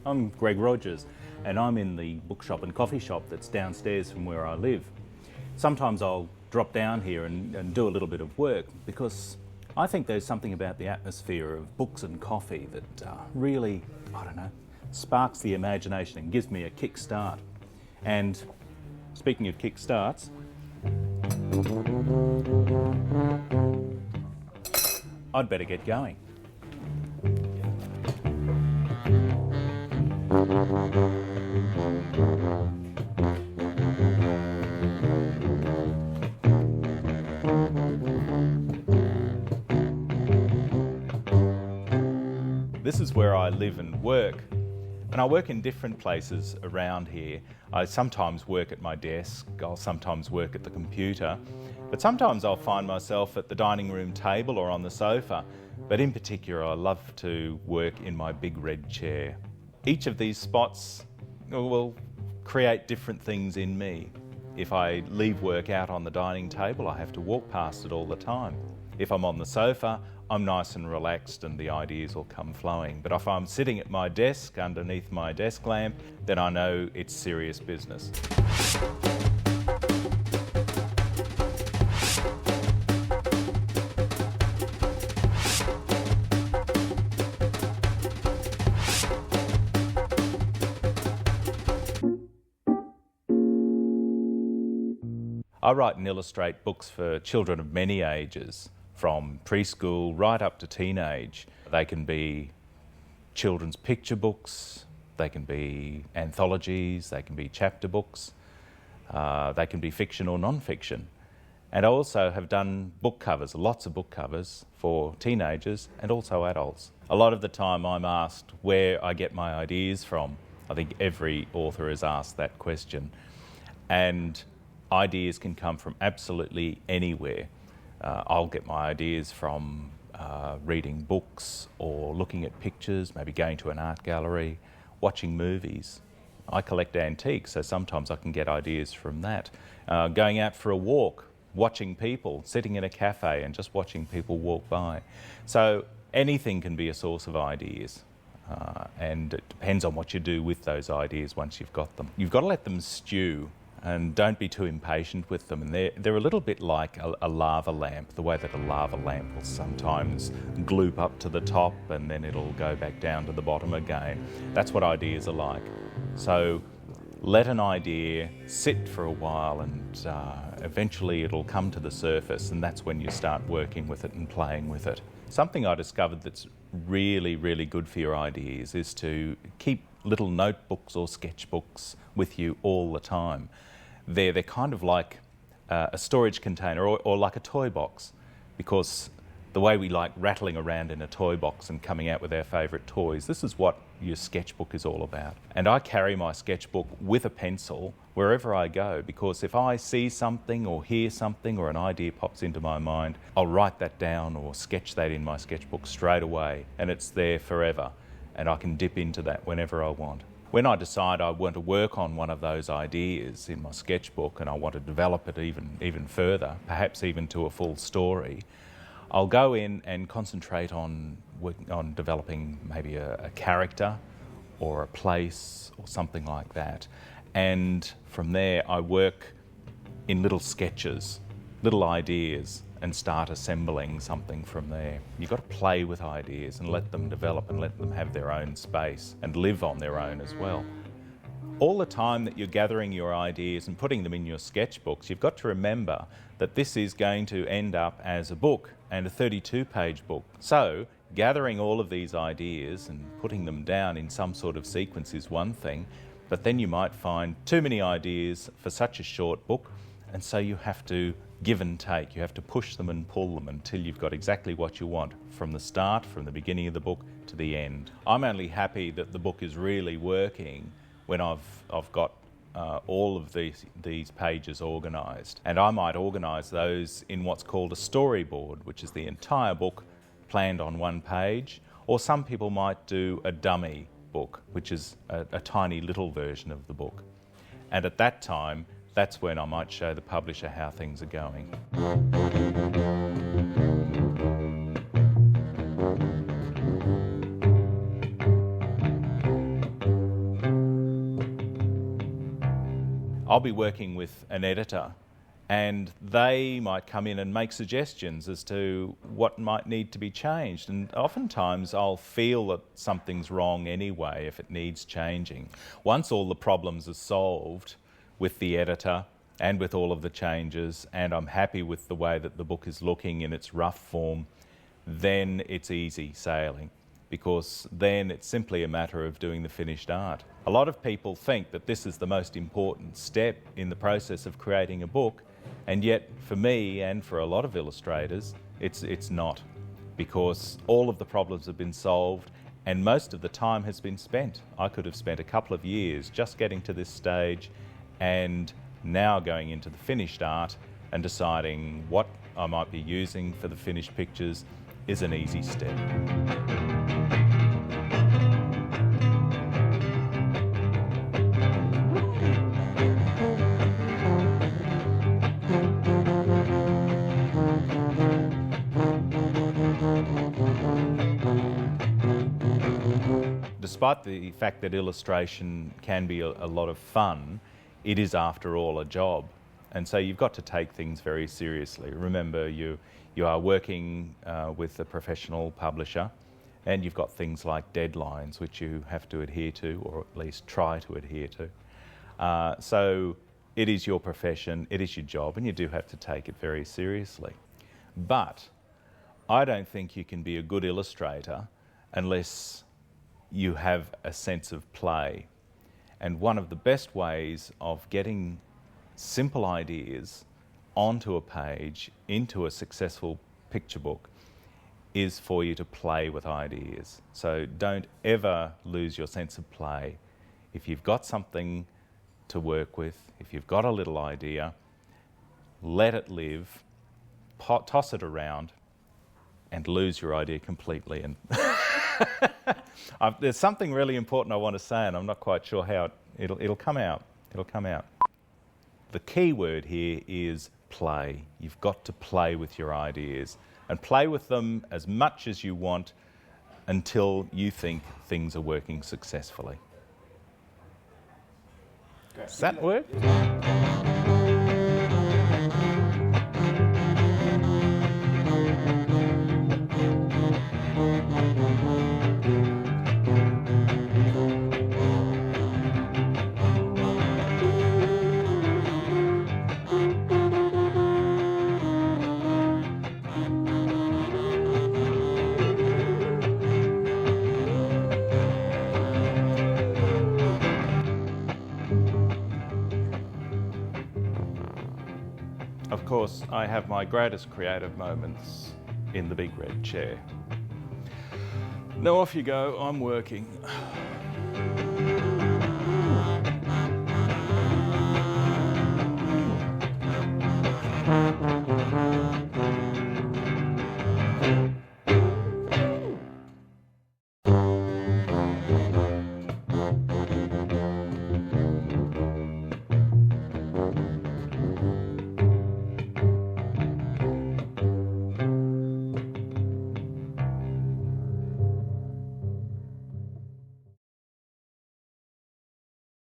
I'm Greg Rogers, and I'm in the bookshop and coffee shop that's downstairs from where I live. Sometimes I'll drop down here and do a little bit of work because I think there's something about the atmosphere of books and coffee that really, I don't know, sparks the imagination and gives me a kick start. And speaking of kick starts, I'd better get going. This is where I live and work, and I work in different places around here. I sometimes work at my desk, I'll sometimes work at the computer, but sometimes I'll find myself at the dining room table or on the sofa. But in particular, I love to work in my big red chair. Each of these spots will create different things in me. If I leave work out on the dining table, I have to walk past it all the time. If I'm on the sofa, I'm nice and relaxed and the ideas will come flowing. But if I'm sitting at my desk underneath my desk lamp, then I know it's serious business. I write and illustrate books for children of many ages, from preschool right up to teenage. They can be children's picture books, they can be anthologies, they can be chapter books, they can be fiction or non-fiction. And I also have done book covers, lots of book covers for teenagers and also adults. A lot of the time I'm asked where I get my ideas from. I think every author is asked that question. And ideas can come from absolutely anywhere. I'll get my ideas from reading books or looking at pictures, maybe going to an art gallery, watching movies. I collect antiques, so sometimes I can get ideas from that. Going out for a walk, watching people, sitting in a cafe and just watching people walk by. So anything can be a source of ideas. And it depends on what you do with those ideas once you've got them. You've got to let them stew. And don't be too impatient with them. And they're a little bit like a lava lamp, the way that a lava lamp will sometimes gloop up to the top and then it'll go back down to the bottom again. That's what ideas are like. So let an idea sit for a while and eventually it'll come to the surface, and that's when you start working with it and playing with it. Something I discovered that's really, really good for your ideas is to keep little notebooks or sketchbooks with you all the time. They're kind of like a storage container or like a toy box, because the way we like rattling around in a toy box and coming out with our favourite toys, this is what your sketchbook is all about. And I carry my sketchbook with a pencil wherever I go, because if I see something or hear something or an idea pops into my mind, I'll write that down or sketch that in my sketchbook straight away, and it's there forever, and I can dip into that whenever I want. When I decide I want to work on one of those ideas in my sketchbook and I want to develop it even further, perhaps even to a full story, I'll go in and concentrate on developing maybe a character or a place or something like that. And from there I work in little sketches, little ideas, and start assembling something from there. You've got to play with ideas and let them develop and let them have their own space and live on their own as well. All the time that you're gathering your ideas and putting them in your sketchbooks, you've got to remember that this is going to end up as a book, and a 32-page book. So gathering all of these ideas and putting them down in some sort of sequence is one thing, but then you might find too many ideas for such a short book, and so you have to give and take. You have to push them and pull them until you've got exactly what you want from the start, from the beginning of the book to the end. I'm only happy that the book is really working when I've got all of these pages organised. And I might organise those in what's called a storyboard, which is the entire book planned on one page, or some people might do a dummy book, which is a tiny little version of the book. And at that time, that's when I might show the publisher how things are going. I'll be working with an editor and they might come in and make suggestions as to what might need to be changed. And oftentimes I'll feel that something's wrong anyway if it needs changing. Once all the problems are solved with the editor and with all of the changes, and I'm happy with the way that the book is looking in its rough form, then it's easy sailing, because then it's simply a matter of doing the finished art. A lot of people think that this is the most important step in the process of creating a book, and yet for me and for a lot of illustrators, it's not, because all of the problems have been solved and most of the time has been spent. I could have spent a couple of years just getting to this stage, and now going into the finished art and deciding what I might be using for the finished pictures is an easy step. Despite the fact that illustration can be a lot of fun, it is after all a job. And so you've got to take things very seriously. Remember, you are working with a professional publisher, and you've got things like deadlines which you have to adhere to, or at least try to adhere to. So it is your profession, it is your job, and you do have to take it very seriously. But I don't think you can be a good illustrator unless you have a sense of play. And one of the best ways of getting simple ideas onto a page, into a successful picture book, is for you to play with ideas. So don't ever lose your sense of play. If you've got something to work with, if you've got a little idea, let it live, toss it around, and lose your idea completely. And there's something really important I want to say, and I'm not quite sure how it'll come out. It'll come out. The key word here is play. You've got to play with your ideas, and play with them as much as you want until you think things are working successfully. Does that work? Of course, I have my greatest creative moments in the big red chair. Now off you go, I'm working.